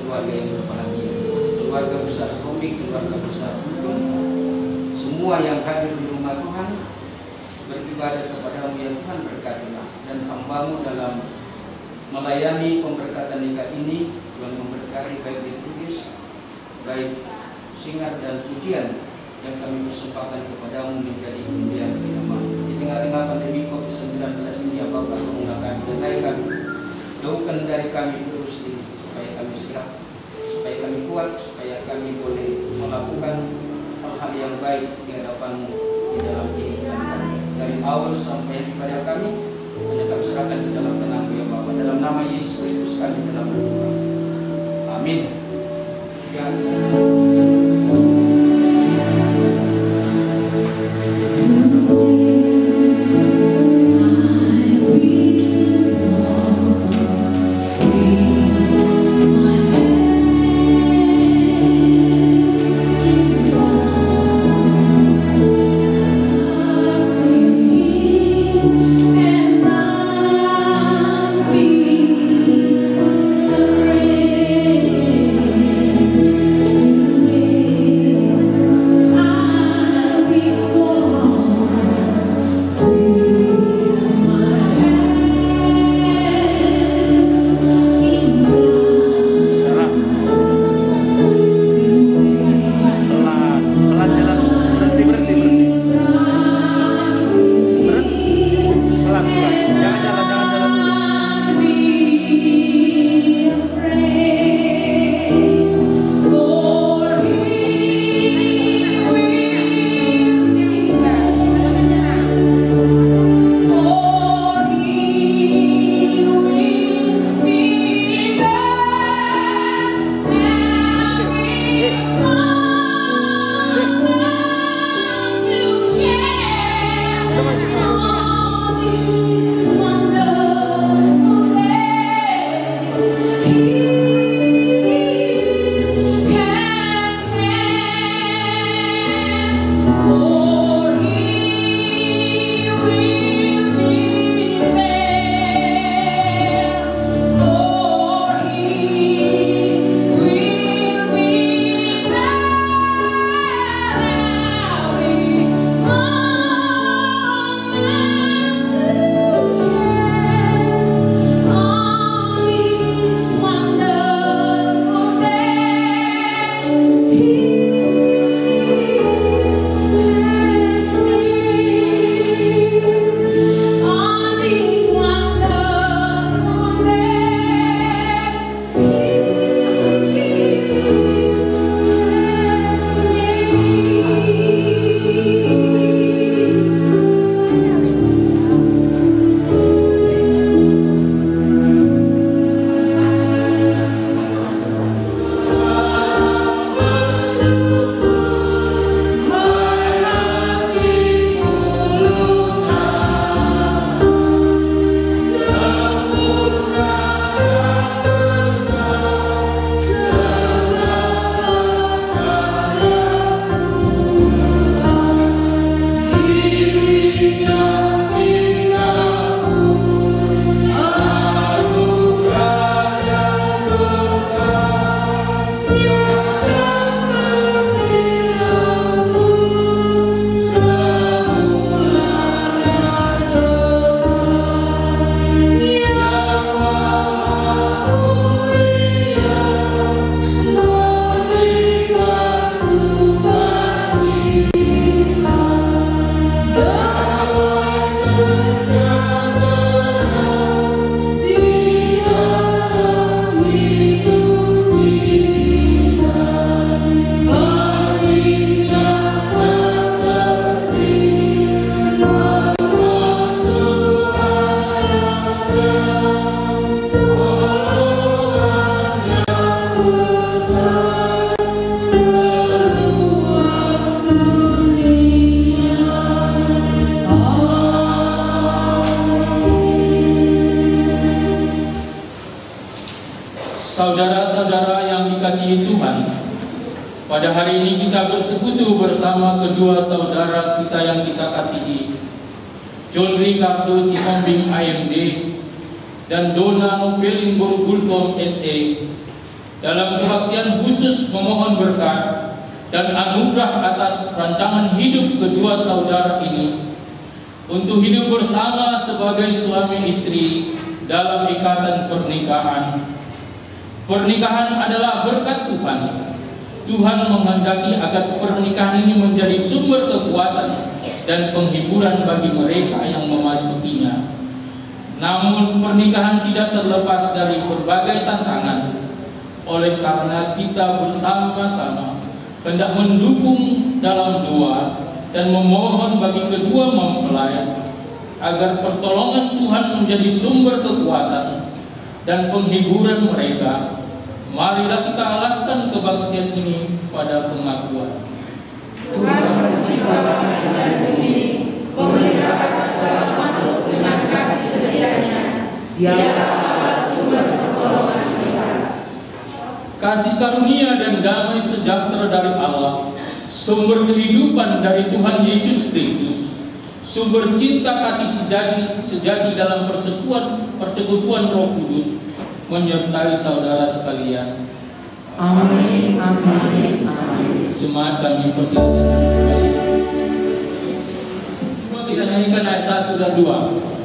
keluarga yang berbahagia, keluarga besar Komik, keluarga besar Hukum, semua yang hadir di rumah Tuhan, beribadah kepada-Mu ya Tuhan, berkatilah. Dan hamba-Mu dalam melayani pemberkatan nikah ini, Tuhan memberkati baik ditulis, baik singkat dan pujian yang kami persembahkan kepada-Mu menjadi undian firman. Di tengah-tengah pandemi COVID-19 ini, ya Bapa, tolonglah kami, jagai kami, jauhkan dari kami terus ini, supaya kami sehat, supaya kami kuat, supaya kami boleh melakukan hal-hal yang baik di hadapan-Mu di dalam kehidupan kami. Dari awal sampai kepada kami, hanya kami serahkan di dalam tangan-Mu ya Bapa. Dalam nama Yesus Kristus kami telah berdoa. Amin. Ya. Saudara-saudara yang dikasihi Tuhan, pada hari ini kita bersekutu bersama kedua saudara kita yang kita kasihi, John Ricardo Sikombing IMD dan Dona Nopelin Borgulkom SE, dalam kebaktian khusus memohon berkat dan anugerah atas rancangan hidup kedua saudara ini untuk hidup bersama sebagai suami istri dalam ikatan pernikahan. Pernikahan adalah berkat Tuhan. Tuhan menghendaki agar pernikahan ini menjadi sumber kekuatan dan penghiburan bagi mereka yang memasukinya. Namun pernikahan tidak terlepas dari berbagai tantangan. Oleh karena kita bersama-sama hendak mendukung dalam doa dan memohon bagi kedua mempelai agar pertolongan Tuhan menjadi sumber kekuatan dan penghiburan mereka, marilah kita alaskan kebaktian ini pada pengakuan. Tuhan menciptakan dengan bumi, memelihara segala makhluk dengan kasih setianya. Dialah Allah sumber pertolongan kita. Kasih karunia dan damai sejahtera dari Allah, sumber kehidupan dari Tuhan Yesus Kristus, sumber cinta kasih sejati dalam persekutuan Roh Kudus, menyertai saudara sekalian. Amin, amin, amin. Jemaat kami persilakan kembali. Cuma kita nyanyikan ayat 1 dan 2.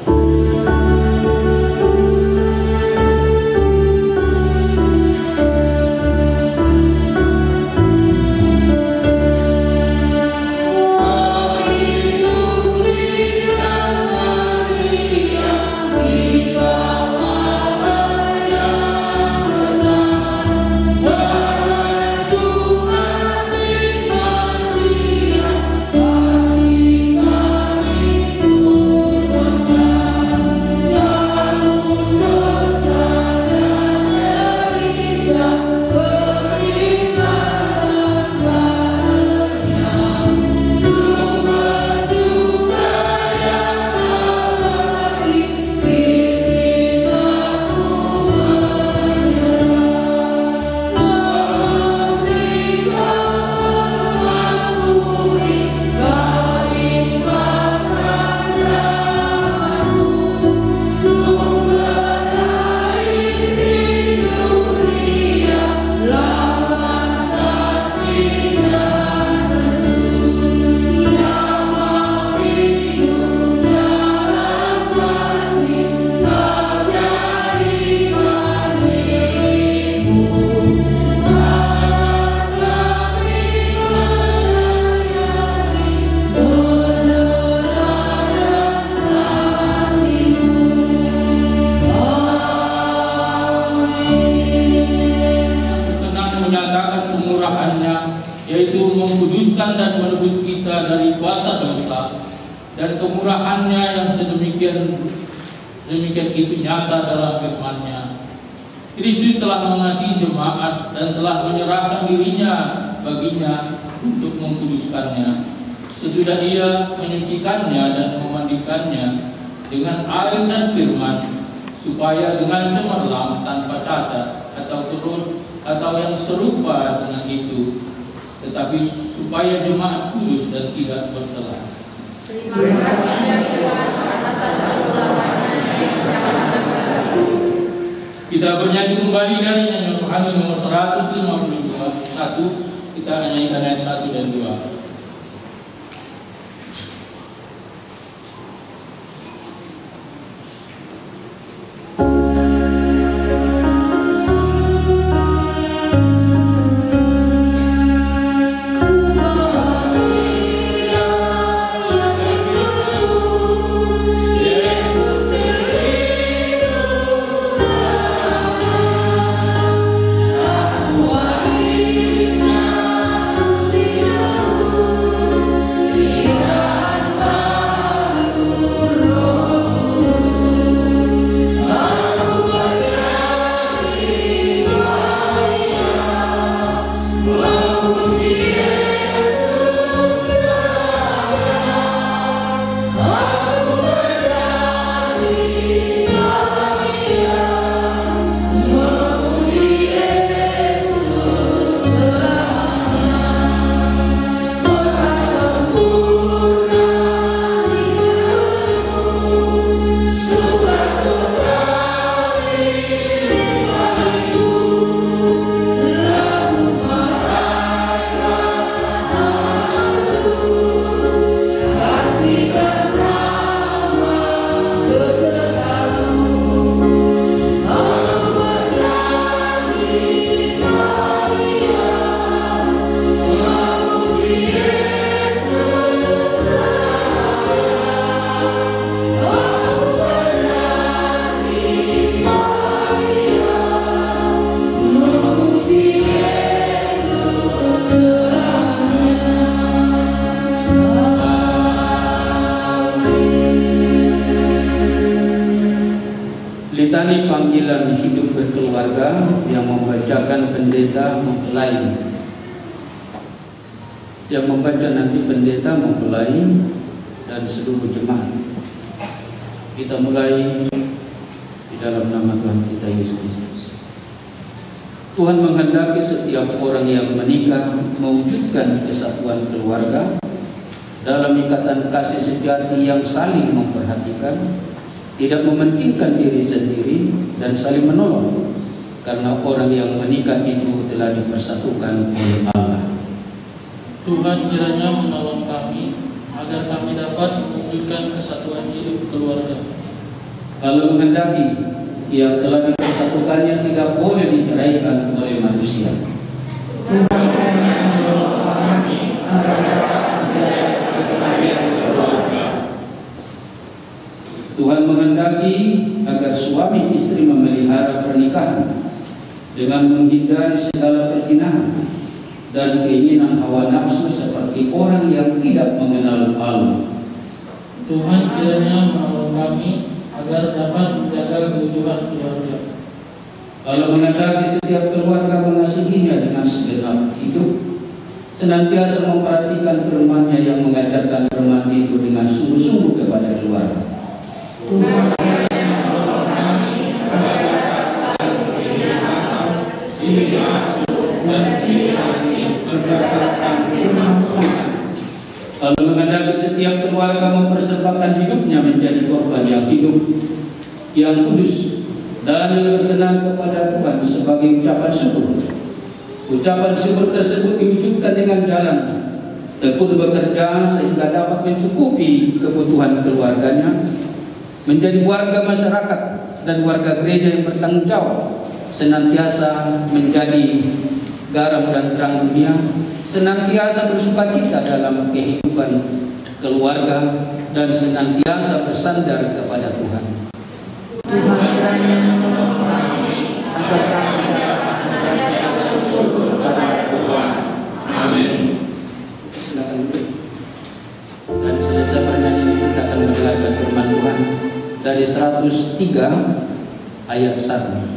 Dan menebus kita dari kuasa dosa, dan kemurahannya yang sedemikian itu nyata dalam firman-Nya. Kristus telah mengasihi jemaat dan telah menyerahkan dirinya baginya untuk mengkuduskannya. Sesudah Ia menyucikannya dan memandikannya dengan air dan firman, supaya dengan cemerlang tanpa cacat atau turun atau yang serupa dengan itu, tetapi supaya jemaat kudus dan tidak bercela. Terima kasih ya Tuhan atas keselamatan yang sangat. Kita bernyanyi kembali dari nyanyian rohani nomor 152. 1, kita nyanyikan ayat 1 dan 2. Aku panggilan hidup berkeluarga yang membacakan pendeta mempelai. Yang membaca nanti pendeta mempelai dan seluruh jemaat. Kita mulai di dalam nama Tuhan kita Yesus Kristus. Tuhan menghendaki setiap orang yang menikah mewujudkan kesatuan keluarga dalam ikatan kasih sejati yang saling memperhatikan, tidak mementingkan diri sendiri, dan saling menolong, karena orang yang menikah itu telah dipersatukan oleh Allah. Tuhan kiranya menolong kami agar kami dapat mewujudkan kesatuan hidup keluarga. Kalau menghendaki, yang telah dipersatukannya tidak boleh diceraikan oleh manusia. Tuhan kiranya menolong kami agar dapat menjaga kesatuan keluarga. Tuhan menghendaki agar suami istri memelihara pernikahan dengan menghindari segala perzinahan dan keinginan hawa nafsu seperti orang yang tidak mengenal Allah. Tuhan kiranya menolong kami agar dapat menjaga keutuhan keluarga. Lalu menghendaki setiap keluarga mengasihinya dengan segenap hidup, senantiasa memperhatikan firman-Nya yang mengajarkan firman itu dengan sungguh-sungguh kepada keluarga. Tuhan kiranya menolong kami agar dapat saling silih-kasih berdasarkan firman Tuhan. Lalu menghendaki setiap keluarga mempersembahkan hidupnya menjadi korban yang hidup, yang kudus, dan yang berkenan kepada Tuhan sebagai ucapan syukur. Ucapan syukur tersebut diwujudkan dengan jalan tekun bekerja sehingga dapat mencukupi kebutuhan keluarganya, menjadi warga masyarakat dan warga gereja yang bertanggung jawab, senantiasa menjadi garam dan terang dunia, senantiasa bersukacita dalam kehidupan keluarga, dan senantiasa bersandar kepada Tuhan. Tuhan kiranya menolong kami agar kami dapat senantiasa bersyukur kepada Tuhan. Amin. Silakan duduk. Dan selesai bernyanyi ini kita akan mendengarkan firman Tuhan dari 103 ayat 1.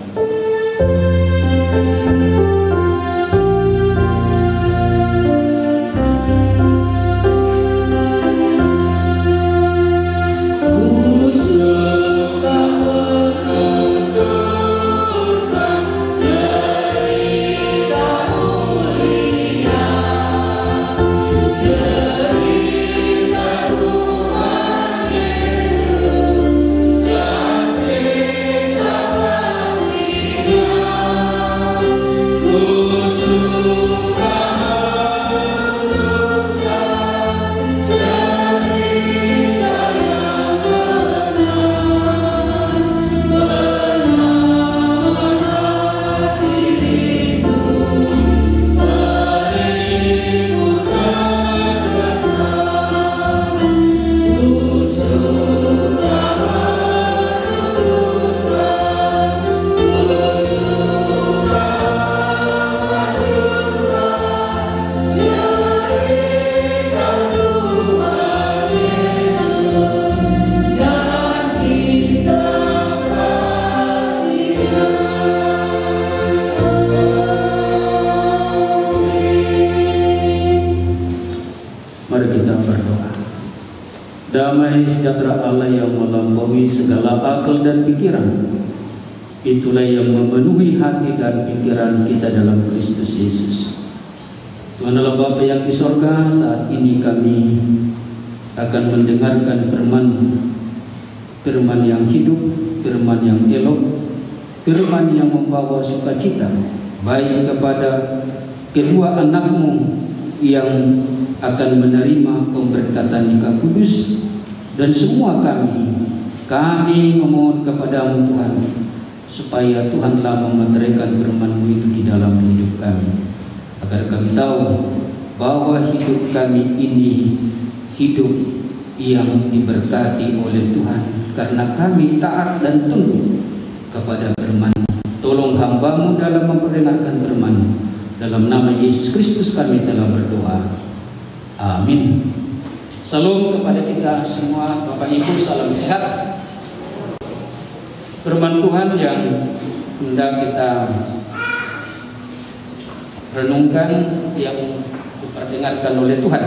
Damai sejahtera Allah yang melampaui segala akal dan pikiran, itulah yang memenuhi hati dan pikiran kita dalam Kristus Yesus. Tuhan Allah Bapa yang di sorga, saat ini kami akan mendengarkan firman yang hidup, firman yang elok, firman yang membawa sukacita, baik kepada kedua anak-Mu yang akan menerima pemberkatan nikah kudus, dan semua kami memohon kepada-Mu Tuhan, supaya Tuhanlah memeteraikan firman-Mu itu di dalam hidup kami, agar kami tahu bahwa hidup kami ini hidup yang diberkati oleh Tuhan, karena kami taat dan tunduk kepada firman-Mu. Tolong hamba-Mu dalam memperdengarkan firman-Mu. Dalam nama Yesus Kristus kami telah berdoa. Amin. Salam kepada kita semua, Bapak Ibu, salam sehat. Firman Tuhan yang hendak kita renungkan, yang diperdengarkan oleh Tuhan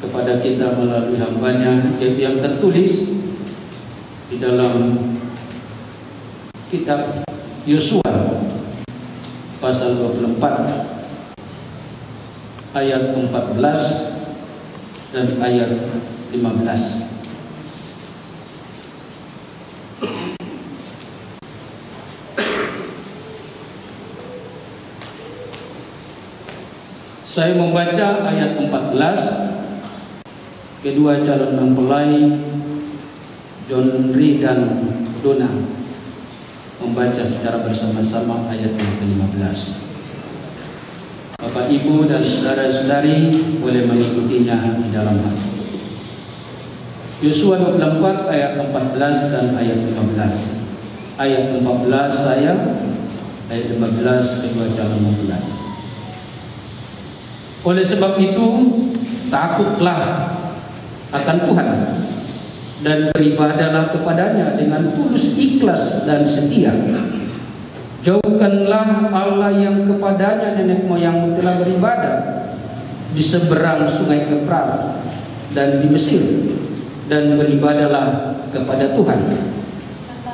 kepada kita melalui hamba-Nya, yaitu yang tertulis di dalam kitab Yosua pasal 24 ayat 14 dan ayat 15. Saya membaca ayat 14. Kedua calon mempelai John Ri dan Dona membaca secara bersama-sama ayat yang ke-15. Bapak, Ibu, dan saudara-saudari boleh mengikutinya di dalam hati. Yosua 24 ayat 14 dan ayat 15. Ayat 14 saya, ayat 15 kedua calon mempelai. Oleh sebab itu, takutlah akan Tuhan dan beribadahlah kepadanya dengan tulus, ikhlas, dan setia. Jauhkanlah Allah yang kepadanya nenek moyangmu telah beribadah di seberang sungai Efrat dan di Mesir, dan beribadahlah kepada Tuhan.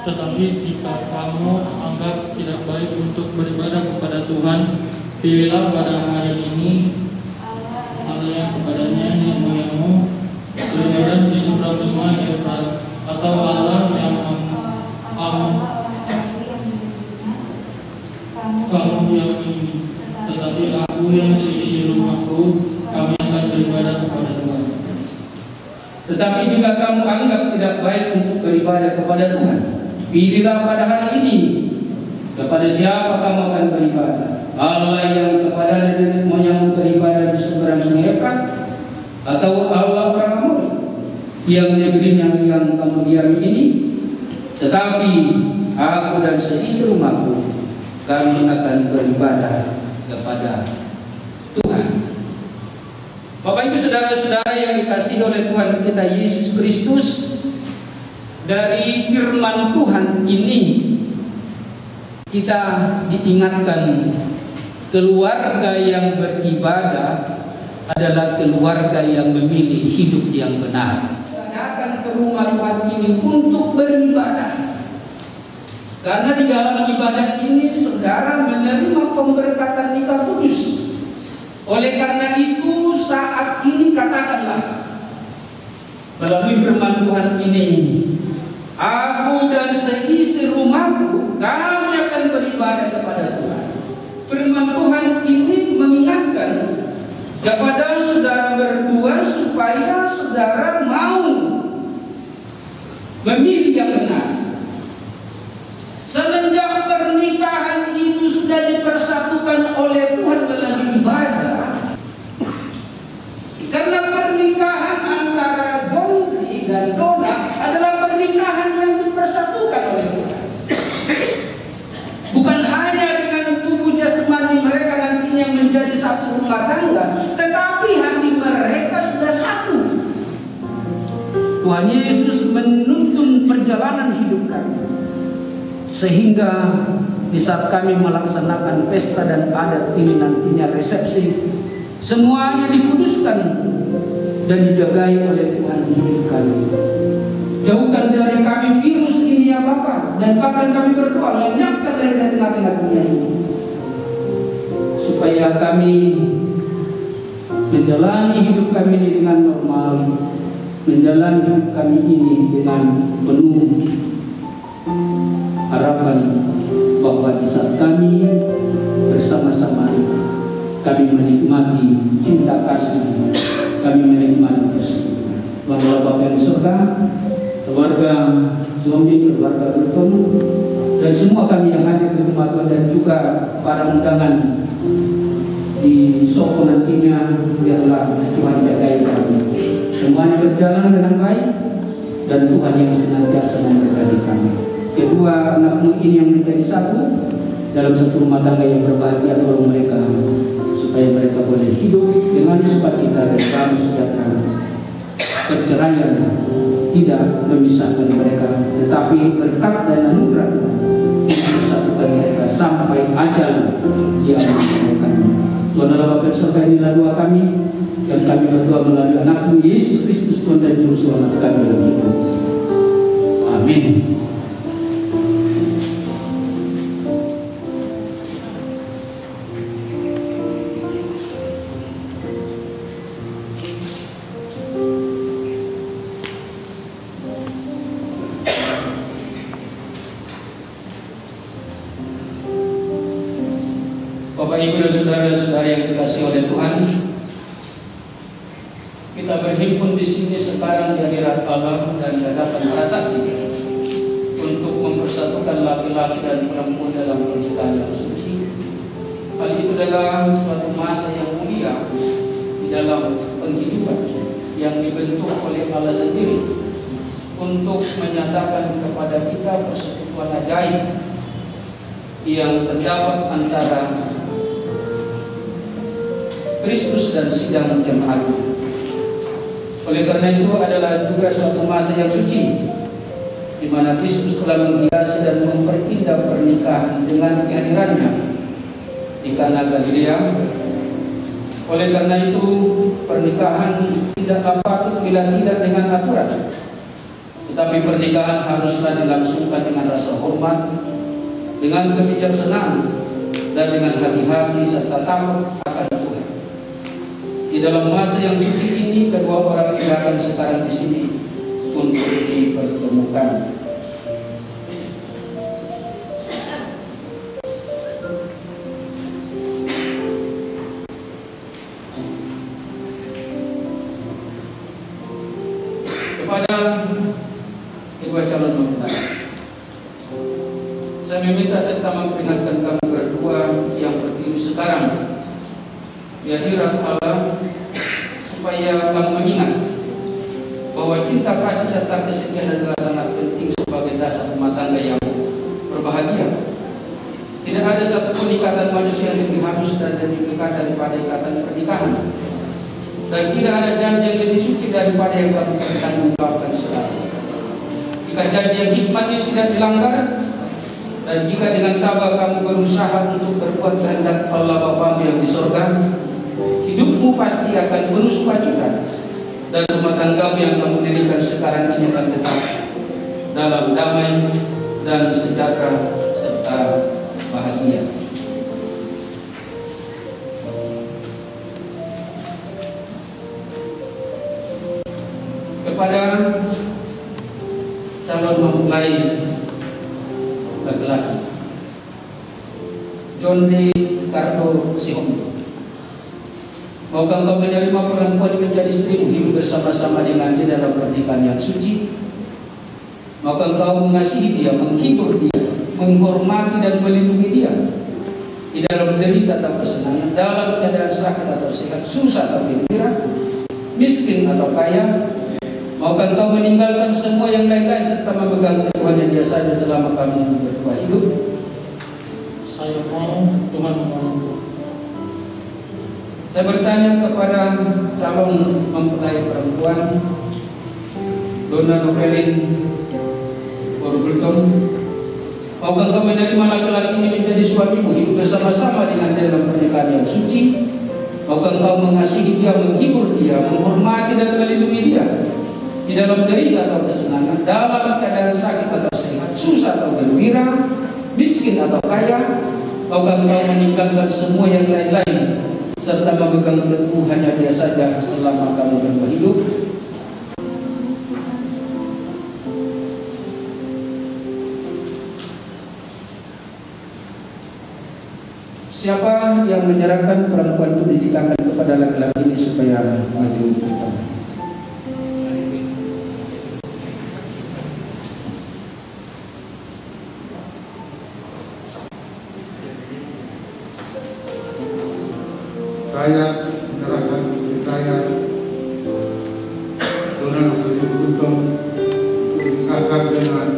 Tetapi jika kamu anggap tidak baik untuk beribadah kepada Tuhan, pilihlah pada hari ini Allah yang kepadanya nenek moyangmu beribadah di seberang sungai Efrat, atau Allah yang kamu yakini. Tetapi aku yang seisi rumahku, kami akan beribadah kepada Tuhan. Tetapi jika kamu anggap tidak baik untuk beribadah kepada Tuhan, pilihlah pada hari ini kepada siapa kamu akan beribadah. Allah yang kepada nenek moyangmu beribadah di seberang sungai Efrat, atau Allah orang Amori yang negerinya yang kamu diami ini. Tetapi aku dan seisi rumahku, kami akan beribadah kepada Tuhan. Bapak, Ibu, saudara-saudara yang dikasihi oleh Tuhan kita Yesus Kristus, dari firman Tuhan ini kita diingatkan keluarga yang beribadah adalah keluarga yang memilih hidup yang benar. Datang ke rumah Tuhan ini untuk beribadah, karena di dalam ibadah ini saudara menerima pemberkatan nikah kudus. Oleh karena itu saat ini katakanlah melalui firman Tuhan ini, aku dan seisi rumahku, kami akan beribadah kepada Tuhan. Firman Tuhan ini mengingatkan kepada saudara berdua supaya saudara mau memilih yang benar. Semenjak pernikahan itu sudah dipersatukan oleh Tuhan melalui ibadah. Karena pernikahan antara John Ri dan Dona adalah pernikahan yang dipersatukan oleh Tuhan. Bukan hanya dengan tubuh jasmani mereka nantinya menjadi satu rumah tangga, tetapi hati mereka sudah satu. Tuhan Yesus menuntun perjalanan hidup kami, sehingga di saat kami melaksanakan pesta dan adat ini nantinya resepsi, semuanya dikuduskan dan dijagai oleh Tuhan hidup kami. Jauhkan dari kami virus ini ya Bapa, dan bahkan kami berdoa lenyapkan dari tengah-tengah dunia ini, supaya kami menjalani hidup kami ini dengan normal, menjalani hidup kami ini dengan penuh harapan bahwa di saat kami bersama-sama kami menikmati cinta kasih, kami menikmati persekutuan. Tuhan Bapa yang surga, keluarga suami, keluarga bertemu, dan semua kami yang hadir di rumah Tuhan, dan juga para undangan di Soko nantinya, biarlah Tuhan jagai kami. Semuanya berjalan dengan baik, dan Tuhan yang senantiasa menjaga kami. Kedua anakmu ini yang menjadi satu dalam satu rumah tangga yang berbahagia, tolong mereka supaya mereka boleh hidup dengan sukacita dan damai sejahtera perceraian tidak memisahkan mereka, tetapi berkat dan anugerah Tuhan menyatukan mereka sampai ajal yang menyatukan. Tuhan Allah Bapa surga, inilah doa kami yang kami berdoa melalui anak-Mu Yesus Kristus, Tuhan dan Juru Selamat kami yang hidup. Amin. Bapak, Ibu, dan saudara-saudara yang dikasihi oleh Tuhan, kita berhimpun di sini sekarang di hadirat Allah dan di hadapan para saksi untuk mempersatukan laki-laki dan perempuan dalam pernikahan yang suci. Hal itu adalah suatu masa yang mulia di dalam penghidupan yang dibentuk oleh Allah sendiri untuk menyatakan kepada kita persekutuan ajaib yang terdapat antara Kristus dan sidang jemaat. Oleh karena itu adalah juga suatu masa yang suci di mana Kristus telah menghiasi dan memperindah pernikahan dengan kehadirannya di Kana Galilea. Oleh karena itu pernikahan tidaklah patut bila tidak dengan aturan, tetapi pernikahan haruslah dilangsungkan dengan rasa hormat, dengan kebijaksanaan, dan dengan hati-hati serta takut akan Tuhan. Di dalam masa yang suci ini, kedua orang ini akan sekarang di sini untuk dipertemukan. Kepada kedua calon mempelai, saya meminta serta memperingatkan kamu berdua yang berdiri sekarang di hadirat Allah, supaya kamu mengingat bahwa cinta kasih serta kesetiaan adalah sangat penting sebagai dasar rumah tangga yang berbahagia. Tidak ada satupun ikatan manusia yang lebih halus dan lebih kekal daripada ikatan pernikahan, dan tidak ada janji yang lebih suci daripada yang kamu pertanggungjawabkan selalu. Jika janji yang hikmat ini tidak dilanggar, dan jika dengan tabah kamu berusaha untuk berbuat kehendak Allah Bapamu yang di sorga, hidupmu pasti akan penuh sukacita, dan rumah tanggamu yang kamu dirikan sekarang ini akan tetap dalam damai dan sejahtera serta bahagia. Kepada calon mempelai laki-laki, John Ricardo Sihon, maukah engkau menerima perempuan menjadi istrimu, hidup bersama-sama dengan dia dalam pernikahan yang suci? Maukah engkau mengasihi dia, menghibur dia, menghormati dan melindungi dia di dalam derita atau kesenangan, dalam keadaan sakit atau sehat, susah atau gembira, miskin atau kaya? Maukah engkau meninggalkan semua yang lain-lain serta memegang Tuhan dia saja selama kamu berdua hidup? Saya mau, Tuhan mau. Saya bertanya kepada calon mempelai perempuan, Donna Novelin Orgulton, maukah engkau menerima laki-laki ini menjadi suamimu, hidup bersama-sama dengan dia dalam pernikahan yang suci? Maukah engkau mengasihi dia, menghibur dia, menghormati dan melindungi dia di dalam derita atau kesenangan, dalam keadaan sakit atau sehat, susah atau gembira, miskin atau kaya? Maukah engkau meninggalkan semua yang lain-lain serta memegang teguh hanya dia saja selama kamu berdua hidup? Siapa yang menyerahkan perempuan itu dinikahkan kepada laki-laki ini supaya maju ke depan? Saya menyerahkan diri saya, Donna Novelin Orgulton, untuk dinikahkan dengan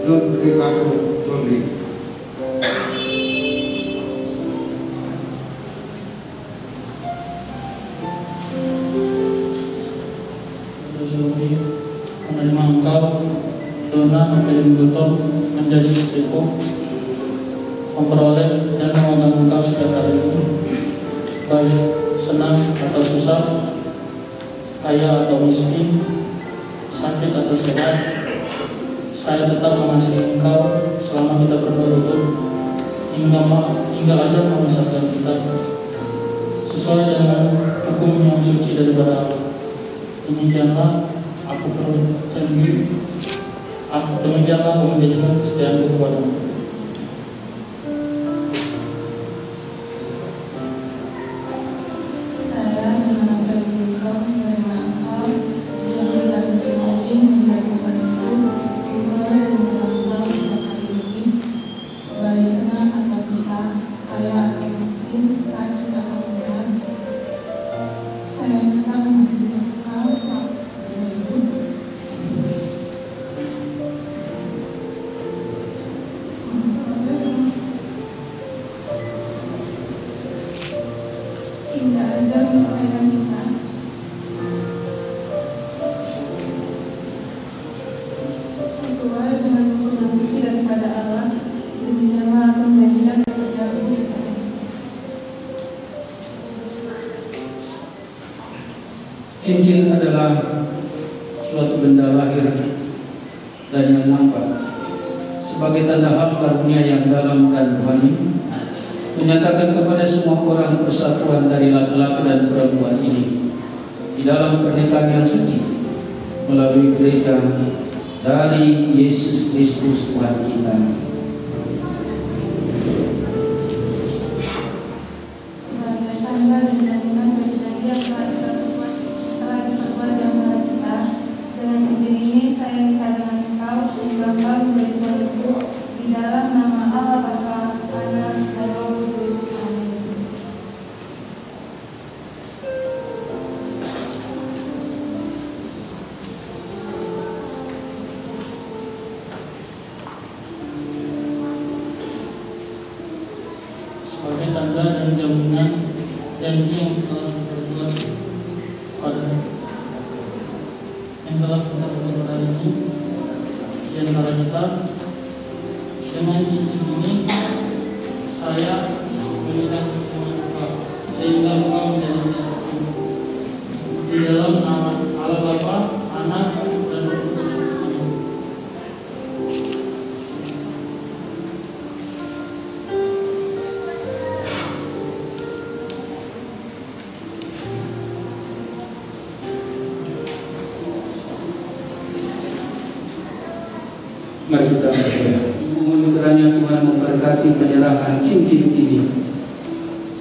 John Ricardo Johnny. beruntung menjadi istriku, memperoleh dan memegang engkau setiap hari ini, baik senang atau susah, kaya atau miskin, sakit atau sehat. Saya tetap mengasihi engkau selama kita berdua hingga ajal memisahkan kita, sesuai dengan hukum yang suci daripada Allah. Demikianlah aku berjanji, demikianlah aku menjadikan kesetiaanku kepadamu. Saya dengan berlindung menerima engkau, menjadi dan bersemangat menjadi suamiku, memperoleh dan merangkul setiap hari ini, baik senang atau susah, kaya atau miskin, sakit atau sehat. Saya tetap mengasihi engkau selama hidup. Hingga ajal memisahkan kita. Sesuai dengan hukum yang suci daripada Allah, demikianlah aku menjanjikan kesetiaanku kepadamu. Cincin adalah suatu benda lahir dan yang nampak sebagai tanda hak karunia yang dalam dan rohani, menyatakan kepada semua orang persatuan dari laki-laki dan perempuan ini di dalam pernikahan yang suci melalui gereja dari Yesus Kristus Tuhan kita. Sebagai tanda dan jaminan dari janji yang telah diperbuat di antara kita, dengan cincin ini saya nikah dengan engkau sehingga engkau menjadi suamiku di dalam nama Allah Bapa, Anak, dan Roh Kudus. Amin. Sebagai tanda dan jaminan janji yang telah berbuat pada ini di antara kita, dengan cincin ini saya menikah dengan engkau sehingga engkau menjadi istriku di dalam nama Allah Bapa, Anak, dan Roh Kudus. Amin. Mari kita berdoa. Mohon kiranya Tuhan memberkati penyerahan cincin ini,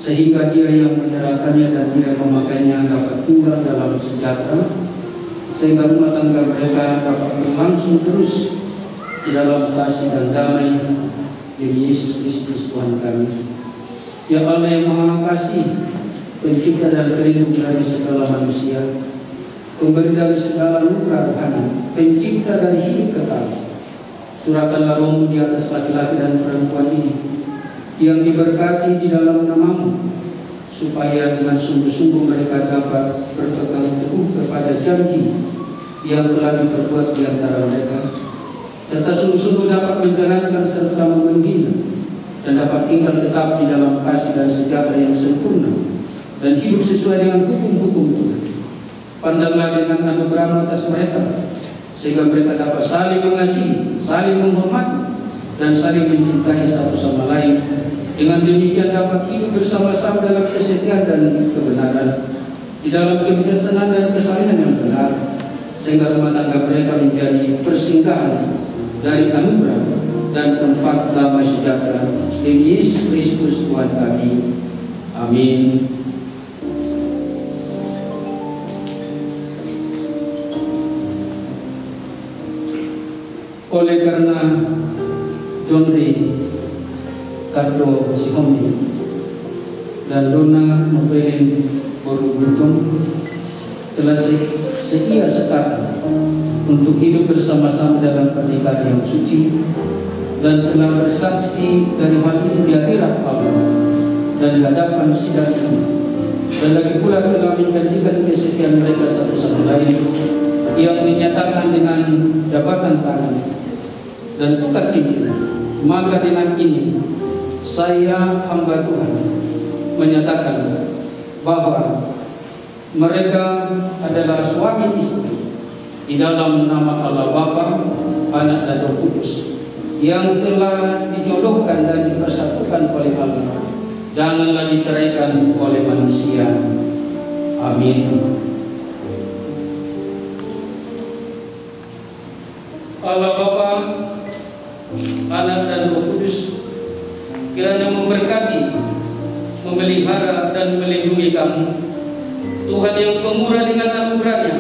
sehingga dia yang menyerahkannya dan dia yang memakainya dapat tinggal dalam sejahtera, sehingga rumah tangga mereka dapat berlangsung terus di dalam kasih dan damai dari Yesus Kristus Tuhan kami. Ya Allah yang Maha Kasih, Pencipta dan Pelindung dari segala manusia, Pemberi dari segala luka rohani, Pencipta dari hidup kekal, curahkanlah rohmu di atas laki-laki dan perempuan ini yang diberkati di dalam nama-Mu, supaya dengan sungguh-sungguh mereka dapat berpegang teguh kepada janji yang telah diperbuat di antara mereka, serta sungguh-sungguh dapat menjalankan serta membina dan dapat tinggal tetap di dalam kasih dan sejahtera yang sempurna dan hidup sesuai dengan hukum-hukum Tuhan. Pandanglah dengan anugerah atas mereka, sehingga mereka dapat saling mengasihi, saling menghormati, dan saling mencintai satu sama lain. Dengan demikian dapat hidup bersama-sama dalam kesetiaan dan kebenaran, di dalam kebijaksanaan dan kesalinan yang benar, sehingga rumah tangga mereka menjadi persinggahan dari anugerah dan tempat damai sejahtera demi Yesus Kristus Tuhan kami. Amin. Oleh karena John Ray, Cardo Sihomi, dan Luna Nobelin Boruguntung telah setia sekarang untuk hidup bersama-sama dalam pernikahan yang suci, dan telah bersaksi dari hal ini di hadirat Allah dan di hadapan sidang ini, dan lagi pula telah menjanjikan kesetiaan mereka satu sama lain yang dinyatakan dengan jabatan tangan dan tukar cincin. Maka dengan ini saya hamba Tuhan menyatakan bahwa mereka adalah suami istri di dalam nama Allah Bapa, Anak dan Roh Kudus yang telah dijodohkan dan dipersatukan oleh Allah. Janganlah diceraikan oleh manusia. Amin. Allah Bapa, Anak dan Roh Kudus kiranya memberkati, memelihara dan melindungi kamu. Tuhan yang pemurah dengan anugerahnya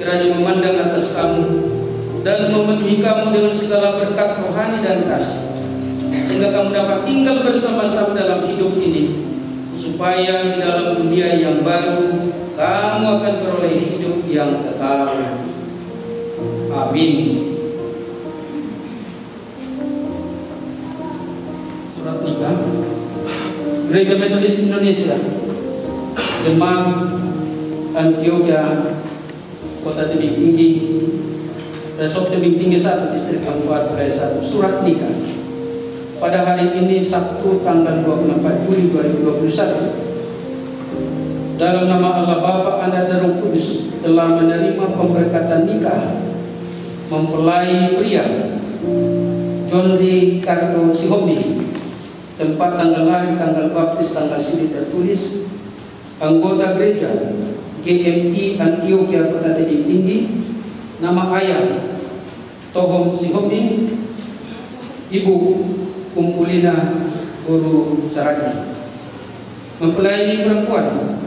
kiranya memandang atas kamu dan memenuhi kamu dengan segala berkat rohani dan kasih, sehingga kamu dapat tinggal bersama-sama dalam hidup ini, supaya di dalam dunia yang baru kamu akan beroleh hidup yang kekal. Amin. Surat nikah Gereja Metodis Indonesia, Jemaat Antioquia, Kota Tebing Tinggi, Resort Tebing Tinggi 1, Distrik Kampar, Wilayah 1. Surat nikah pada hari ini Sabtu tanggal 24 Juli 2021. Dalam nama Allah Bapa, Anak dan Roh Kudus telah menerima pemberkatan nikah mempelai pria John Ricardo Sihobi, tempat tanggal lahir, tanggal baptis, tanggal sini tertulis. Anggota gereja GMI Antioquia Kota Tebing Tinggi. Nama ayah Tohom Sihobi, ibu Kumpulina Guru Saragi. Mempelai perempuan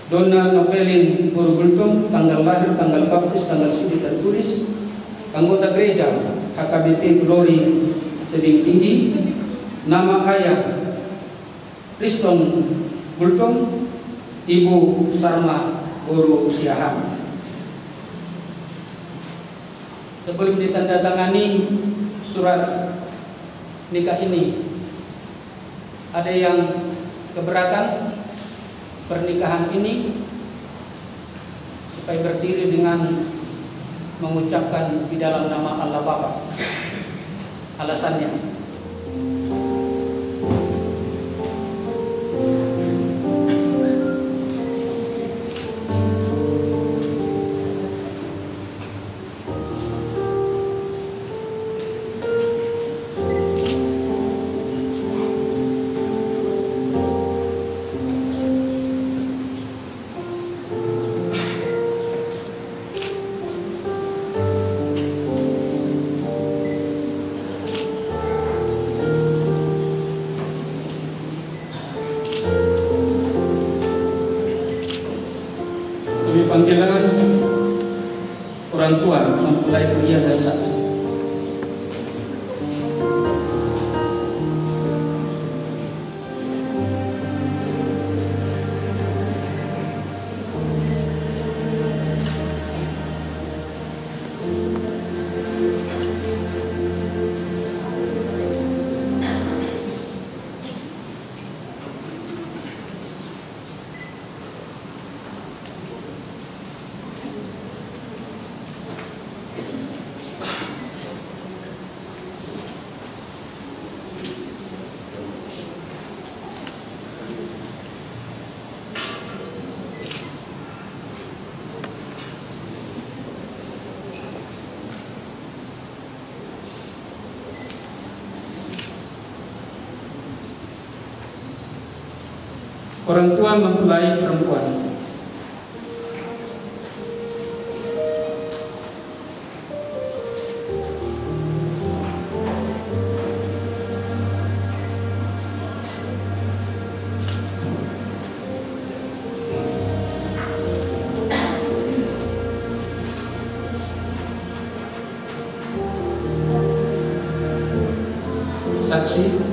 Donna Novelin Guru Gultung, tanggal lahir, tanggal baptis, tanggal sini tertulis. Anggota gereja HKBP Glory Tebing Tinggi. Nama ayah Kriston Gultung, ibu Sarma Guru Siaham. Sebelum ditandatangani surat nikah ini, ada yang keberatan pernikahan ini, supaya berdiri dengan mengucapkan di dalam nama Allah Bapa. Alasannya, panggilan orang tua mempelai pria dan saksi. Orang tua mempelai perempuan. Saksi.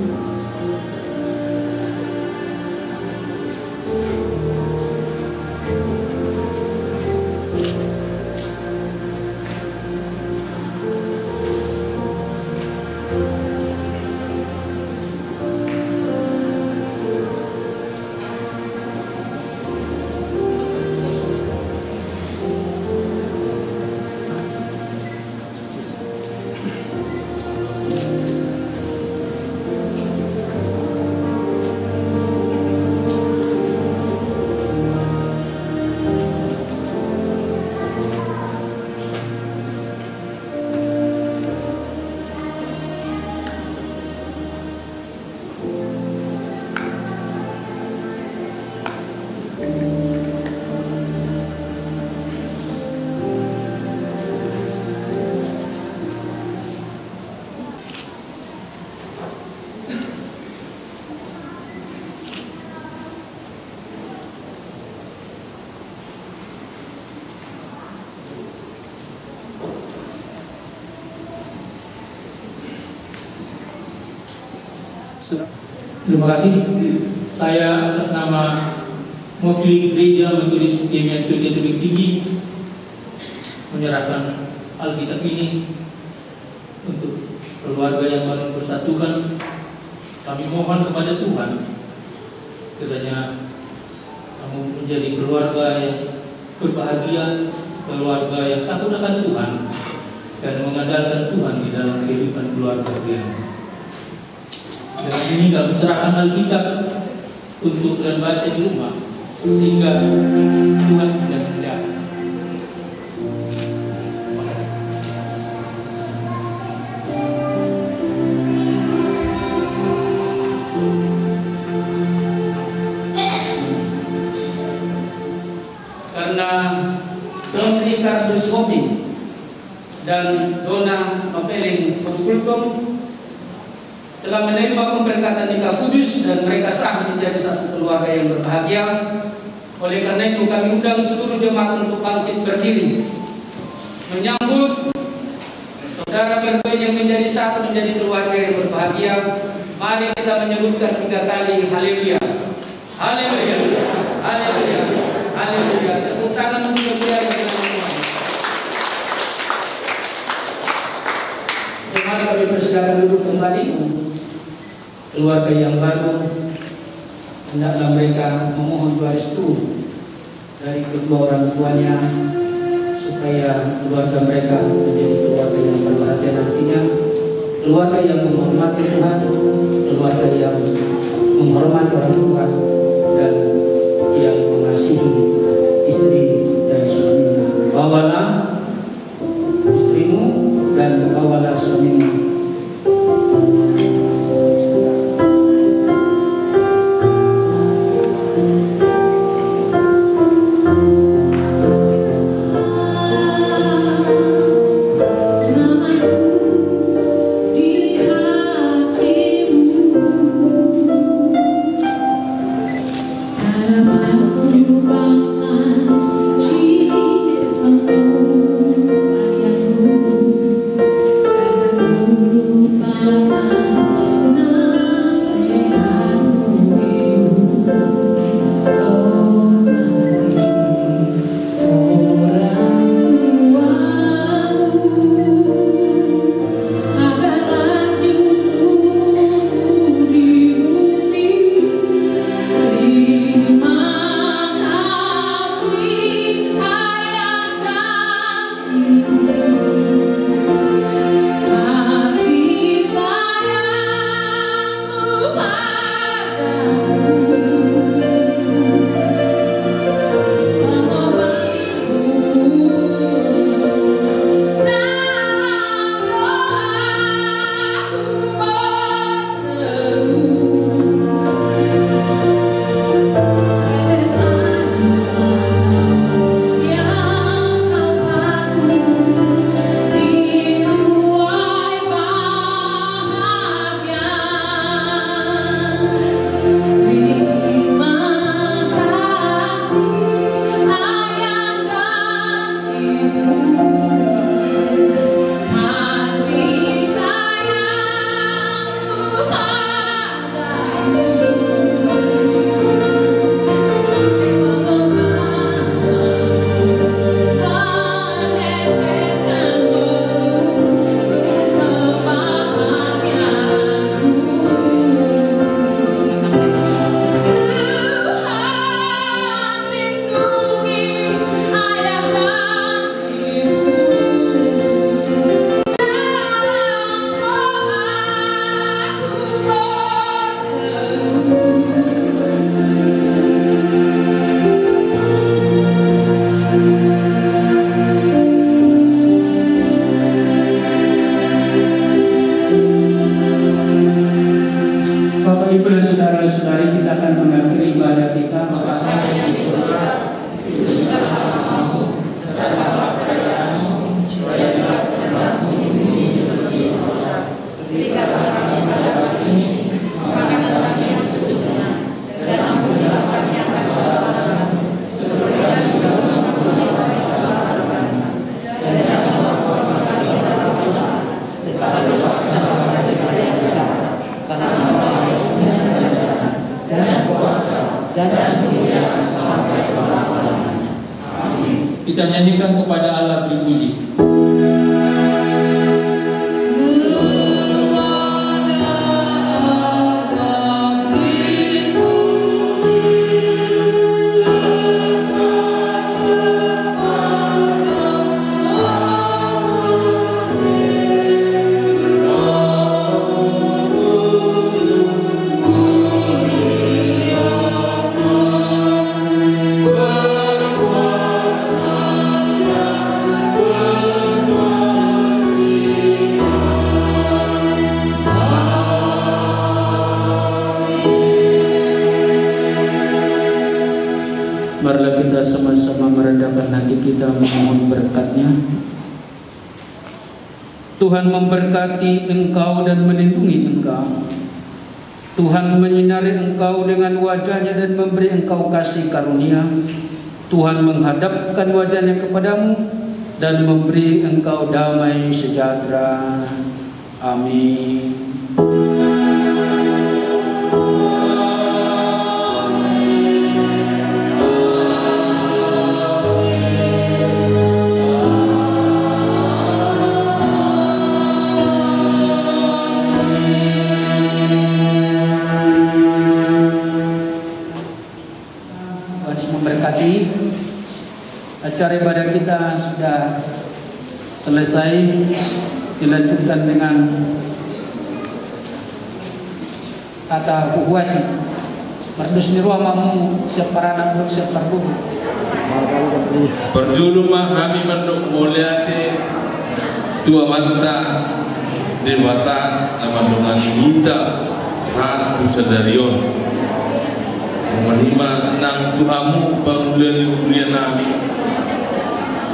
Terima kasih. Saya atas nama mewakili gereja Majelis Gereja Katolik Tinggi menyerahkan Alkitab ini untuk keluarga yang baru bersatukan. Kami mohon kepada Tuhan kiranya kamu menjadi keluarga yang berbahagia, keluarga yang takut akan Tuhan dan mengandalkan Tuhan di dalam kehidupan keluarga kalian. Dan ini kami serahkan Alkitab untuk kalian baca di rumah sehingga Tuhan tidak menjaga. Karena Don Ricardo Smobi dan Dona Mapeling Kultum telah menerima pemberkatan nikah kudus dan mereka sah menjadi satu keluarga yang berbahagia. Oleh karena itu kami undang seluruh jemaat untuk bangkit berdiri menyambut saudara berdua yang menjadi satu menjadi keluarga yang berbahagia. Mari kita menyebutkan 3 kali haleluya. Haleluya. Haleluya. Haleluya. Tepuk tangan untuk keluarga semua. Mari kami persilakan duduk kembali. Keluarga yang baru hendaklah mereka memohon doa restu dari kedua orang tuanya supaya keluarga mereka menjadi keluarga yang berbahagia nantinya, keluarga yang menghormati Tuhan, keluarga yang menghormati orang tua dan yang mengasihi istri dan suaminya. Bawalah istrimu dan bawalah suamimu. Karena kita nyanyikan kepada Allah berpuji. Marilah kita sama-sama merendahkan hati kita memohon berkat-Nya. Tuhan memberkati engkau dan melindungi engkau. Tuhan menyinari engkau dengan wajah-Nya dan memberi engkau kasih karunia. Tuhan menghadapkan wajah-Nya kepadamu dan memberi engkau damai sejahtera. Amin. Memberkati. Acara ibadah kita sudah selesai, dilanjutkan dengan kata puhuasi. Mardus niruah mamu siap para anak siap parguru. Perjulumah kami manduk muliate tua manta dewata namandungan kita satu sedarion menerima nang Tuhamu bangunan dunia nami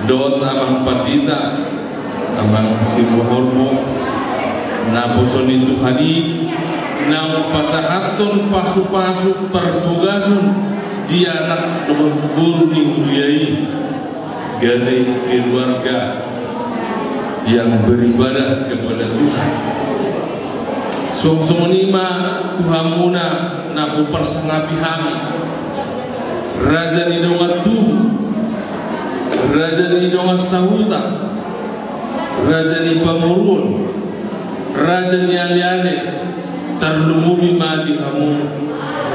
dot amang patita amang sibuhormo nabosoni Tuhani nang pasahatun pasu-pasu perbugasun dia anak nomor guru ni duyai gadai keluarga yang beribadah kepada Tuhan. Song-songonima Tuhamuna naku persengapi kami Raja ni dongat tu Raja ni dongat sahuta Raja ni pamurun Raja ni aliane terlumumi mati kamu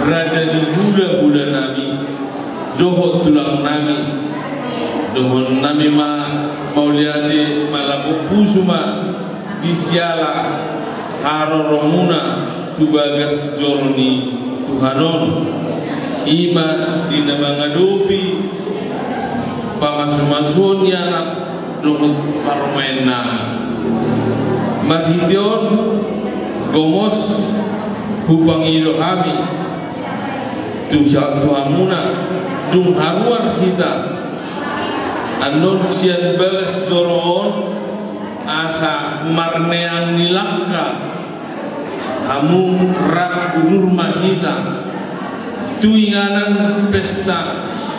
Raja ni budak-budak nami dohot tulang nami dohot nami ma mauliade malaku pusuma disiala haro romuna tubagas joroni Tuhanon ima dina mangadopi pamasumasuon yana dohot paromain nami marhition gomos hupangido kami Tuhamuna dung haruar kita anon sian bagas joroon asa marneang nilangka hamu rak udur mahita tuinganan pesta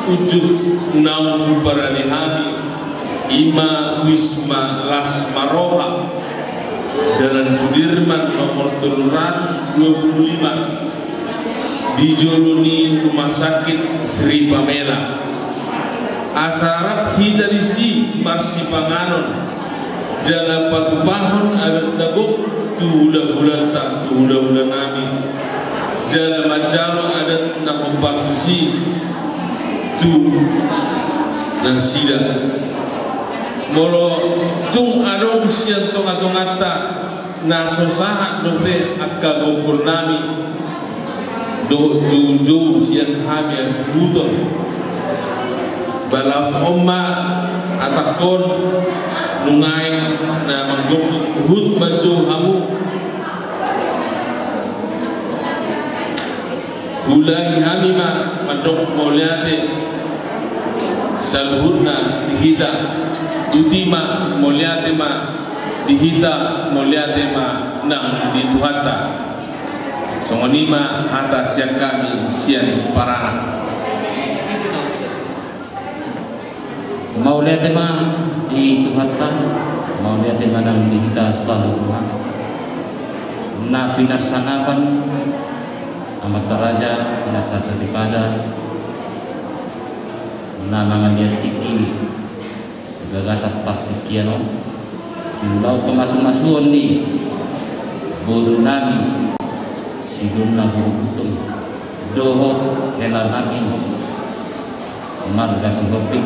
ujuk naum barani hami ima wisma las maroha Jalan Sudirman nomor 325 di Joroni Rumah Sakit Sri Pamela asarap hidarisi marsi panganon Jalan Patupahon adat dagok tuhulah-hulah tak tuhulah-hulah nami Jalan Majaro adat nakompakusi tu nasida molo tung adong sian tonga-tongata nasosahat dobe akka gokul nami do jauh sian kami asbuton balas omma atakon nungai na manggok hut banjo hamu Hulai hamima madok moliate salhurna dihita utima moliate ma dihita moliate ma nang dituhata songonima hata siang kami sian parana mauliate ma dituhata mauliate ma nang dihita salhurna na pinarsanapan amat raja pinata saripada namangan dia tiki gagasak partikiano ulau pemasuk-masuon ni boru nami sidunna burukutum doho hela nami marga singopik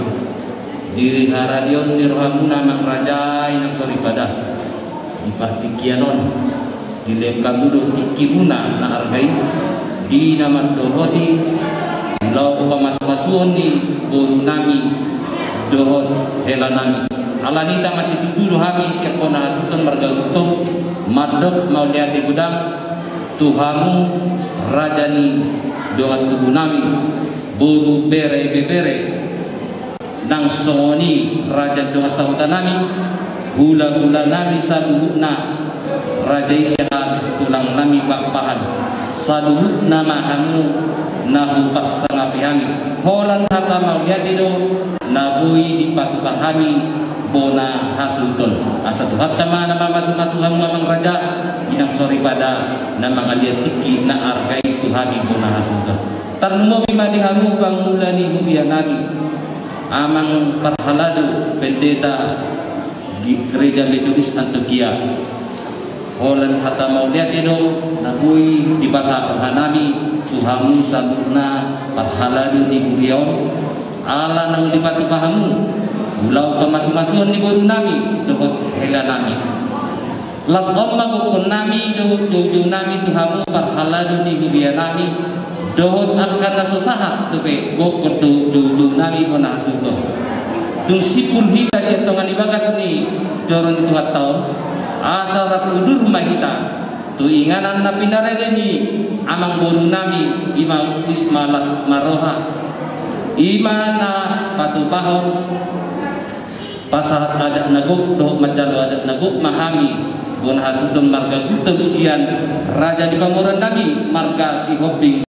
diri haradion nirhamuna mang rajai nang sori pada di partikianon di lekam duduk tikibuna na argai di nama dohoti ulau pemasuk-masuon ni boru nami dohot hela nami alanita masih dulu kami siap kona hasutan marga gutom madok mau lihat gudang Tuhamu rajani doa tubuh nami buru bere bebere nang songoni raja doa sauta nami hula nami saluhna raja isyahat tulang nami bakpahan saluhna mahamu nahu paksangapi kami holan hata mau lihat itu nabui dipakpahami bona hasuton asa tuhat tama nama masuk mamang raja inang sori pada nama ngalia tiki na argai tuhani bona hasuton tarnumo bimadi hamu bang mulani hubia nami amang parhaladu pendeta gereja Metodis Antioquia holan hata mau lihat itu nabui di pasar hanami tuhamu saluna parhaladu ni hubion ala nang lipati pahamu ulau kemasuk-masukan ni boru nami dohot hela nami las omma bukun nami dohot tujuh nami tuhamu parhaladu ni hubia nami dohot akan nasusahat dope bukun tujuh nami pona asuto dung sipul hita siatongan ibagas ni joron tuhat tahun asarat udur mahita tu inganan na pinarede ni amang boru nami imang wismalas maroha imana patu bahon pasahat adat naguk doh macalo adat naguk mahami bon hasudon marga gutom sian raja di pamuran nami marga si hobing